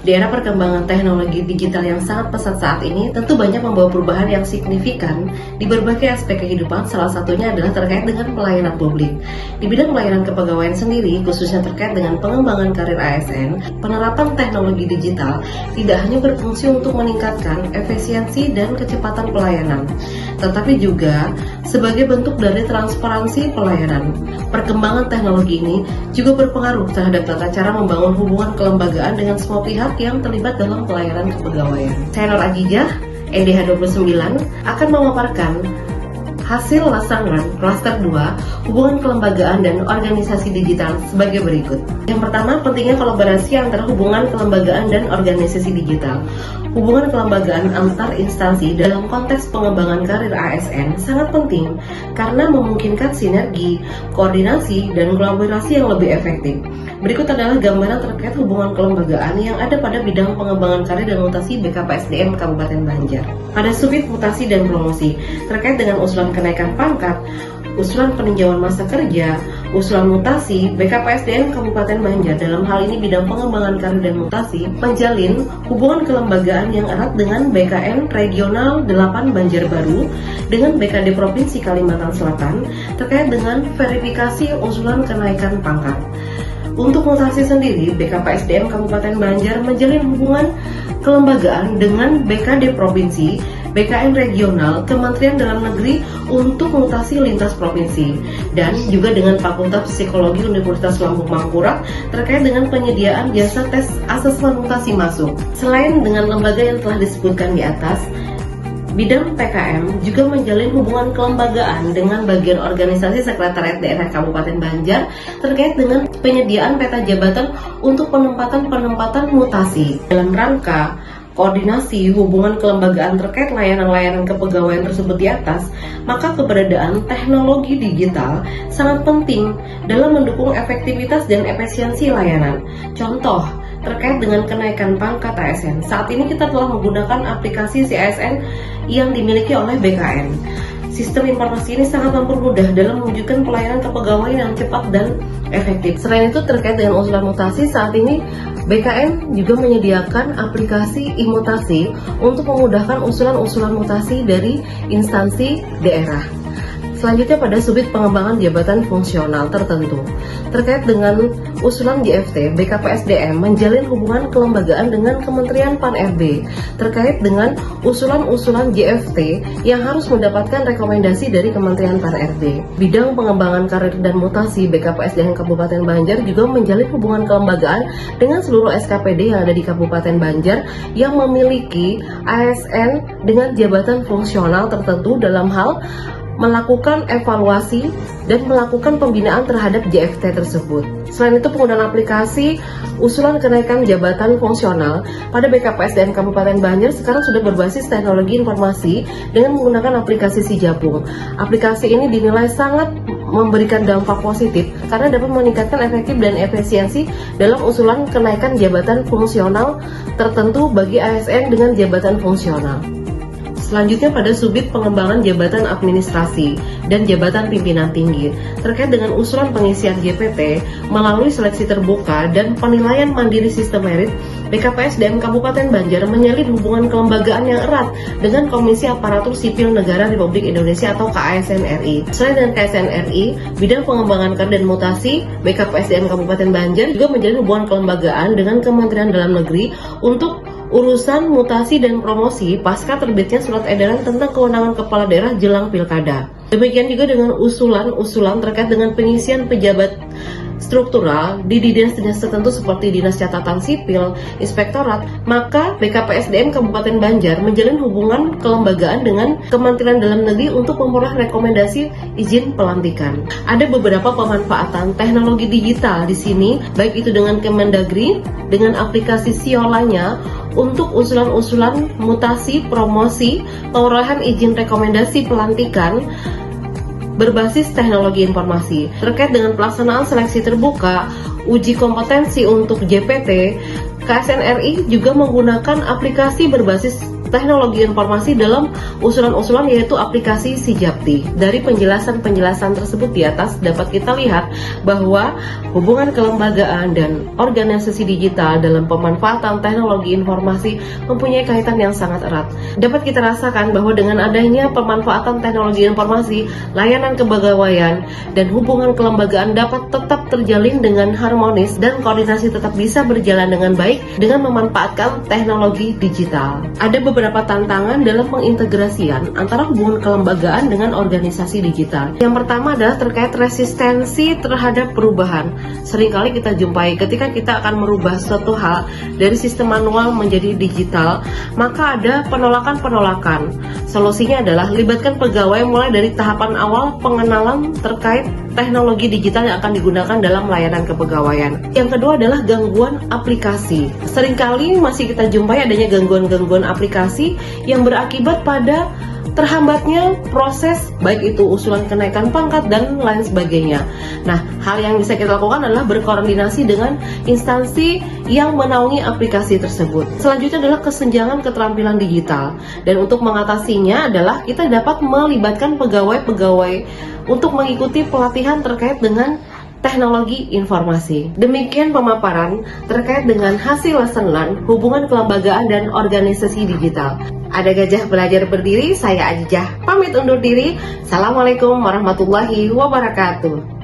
Di era perkembangan teknologi digital yang sangat pesat saat ini, tentu banyak membawa perubahan yang signifikan di berbagai aspek kehidupan, salah satunya adalah terkait dengan pelayanan publik. Di bidang pelayanan kepegawaian sendiri, khususnya terkait dengan pengembangan karir ASN, penerapan teknologi digital tidak hanya berfungsi untuk meningkatkan efisiensi dan kecepatan pelayanan, tetapi juga sebagai bentuk dari transparansi pelayanan. Perkembangan teknologi ini juga berpengaruh terhadap tata cara membangun hubungan kelembagaan dengan semua pihak yang terlibat dalam pelayanan kepegawaian. Saya Nur Ajijah, NDH 29, akan memaparkan hasil lasangan klaster 2 hubungan kelembagaan dan organisasi digital sebagai berikut. Yang pertama, pentingnya kolaborasi antara hubungan kelembagaan dan organisasi digital. Hubungan kelembagaan antar instansi dalam konteks pengembangan karir ASN sangat penting karena memungkinkan sinergi, koordinasi, dan kolaborasi yang lebih efektif. Berikut adalah gambaran terkait hubungan kelembagaan yang ada pada bidang pengembangan karir dan mutasi BKPSDM Kabupaten Banjar. Pada subit mutasi dan promosi, terkait dengan usulan kenaikan pangkat, usulan peninjauan masa kerja, usulan mutasi, BKPSDM Kabupaten Banjar dalam hal ini bidang pengembangan karir dan mutasi menjalin hubungan kelembagaan yang erat dengan BKN Regional 8 Banjarbaru dengan BKD Provinsi Kalimantan Selatan terkait dengan verifikasi usulan kenaikan pangkat. Untuk mutasi sendiri, BKPSDM Kabupaten Banjar menjalin hubungan kelembagaan dengan BKD Provinsi, BKN Regional, Kementerian Dalam Negeri untuk mutasi lintas provinsi, dan juga dengan Fakultas Psikologi Universitas Lampung Mangkurat terkait dengan penyediaan jasa tes asesmen mutasi masuk. Selain dengan lembaga yang telah disebutkan di atas, bidang PKM juga menjalin hubungan kelembagaan dengan bagian organisasi sekretariat daerah Kabupaten Banjar terkait dengan penyediaan peta jabatan untuk penempatan mutasi. Dalam rangka koordinasi hubungan kelembagaan terkait layanan-layanan kepegawaian tersebut di atas, maka keberadaan teknologi digital sangat penting dalam mendukung efektivitas dan efisiensi layanan. Contoh, terkait dengan kenaikan pangkat ASN, saat ini kita telah menggunakan aplikasi CASN yang dimiliki oleh BKN. Sistem informasi ini sangat mempermudah dalam mewujudkan pelayanan kepegawaian yang cepat dan efektif. Selain itu, terkait dengan usulan mutasi, saat ini BKN juga menyediakan aplikasi imutasi untuk memudahkan usulan-usulan mutasi dari instansi daerah. Selanjutnya pada subit pengembangan jabatan fungsional tertentu. Terkait dengan usulan JFT, BKPSDM menjalin hubungan kelembagaan dengan Kementerian Pan-RB terkait dengan usulan-usulan JFT yang harus mendapatkan rekomendasi dari Kementerian Pan-RB. Bidang pengembangan karir dan mutasi BKPSDM Kabupaten Banjar juga menjalin hubungan kelembagaan dengan seluruh SKPD yang ada di Kabupaten Banjar yang memiliki ASN dengan jabatan fungsional tertentu dalam hal melakukan evaluasi dan melakukan pembinaan terhadap JFT tersebut. Selain itu, penggunaan aplikasi usulan kenaikan jabatan fungsional pada BKPSDM Kabupaten Banjar sekarang sudah berbasis teknologi informasi dengan menggunakan aplikasi Sijabung. Aplikasi ini dinilai sangat memberikan dampak positif karena dapat meningkatkan efektif dan efisiensi dalam usulan kenaikan jabatan fungsional tertentu bagi ASN dengan jabatan fungsional. Selanjutnya pada subit pengembangan jabatan administrasi dan jabatan pimpinan tinggi terkait dengan usulan pengisian JPT melalui seleksi terbuka dan penilaian mandiri sistem merit, BKPSDM Kabupaten Banjar menyalin hubungan kelembagaan yang erat dengan Komisi Aparatur Sipil Negara Republik Indonesia atau KASN RI. Selain dengan KASN RI, bidang pengembangan karir dan mutasi BKPSDM Kabupaten Banjar juga menjalin hubungan kelembagaan dengan Kementerian Dalam Negeri untuk urusan mutasi dan promosi pasca terbitnya surat edaran tentang kewenangan kepala daerah jelang pilkada. Demikian juga dengan usulan-usulan terkait dengan pengisian pejabat struktural di dinas-dinas tertentu seperti Dinas Catatan Sipil, Inspektorat, maka BKPSDM Kabupaten Banjar menjalin hubungan kelembagaan dengan Kementerian Dalam Negeri untuk memperoleh rekomendasi izin pelantikan. Ada beberapa pemanfaatan teknologi digital di sini, baik itu dengan Kemendagri, dengan aplikasi Siolanya, untuk usulan-usulan mutasi, promosi, perolehan izin rekomendasi pelantikan berbasis teknologi informasi. Terkait dengan pelaksanaan seleksi terbuka, uji kompetensi untuk JPT, KASN RI juga menggunakan aplikasi berbasis teknologi informasi dalam usulan-usulan yaitu aplikasi Sijapti. Dari penjelasan-penjelasan tersebut di atas dapat kita lihat bahwa hubungan kelembagaan dan organisasi digital dalam pemanfaatan teknologi informasi mempunyai kaitan yang sangat erat. Dapat kita rasakan bahwa dengan adanya pemanfaatan teknologi informasi, layanan kepegawaian dan hubungan kelembagaan dapat tetap terjalin dengan harmonis dan koordinasi tetap bisa berjalan dengan baik dengan memanfaatkan teknologi digital. Ada beberapa tantangan dalam pengintegrasian antara hubungan kelembagaan dengan organisasi digital. Yang pertama adalah terkait resistensi terhadap perubahan. Seringkali kita jumpai ketika kita akan merubah suatu hal dari sistem manual menjadi digital, maka ada penolakan-penolakan. Solusinya adalah libatkan pegawai mulai dari tahapan awal pengenalan terkait teknologi digital yang akan digunakan dalam layanan kepegawaian. Yang kedua adalah gangguan aplikasi. Seringkali masih kita jumpai adanya gangguan-gangguan aplikasi yang berakibat pada terhambatnya proses baik itu usulan kenaikan pangkat dan lain sebagainya. Nah, hal yang bisa kita lakukan adalah berkoordinasi dengan instansi yang menaungi aplikasi tersebut. Selanjutnya adalah kesenjangan keterampilan digital, dan untuk mengatasinya adalah kita dapat melibatkan pegawai-pegawai untuk mengikuti pelatihan terkait dengan teknologi informasi. Demikian pemaparan terkait dengan hasil lesson learn hubungan kelembagaan dan organisasi digital. Ada Gajah Belajar Berdiri, saya Ajijah pamit undur diri. Assalamualaikum warahmatullahi wabarakatuh.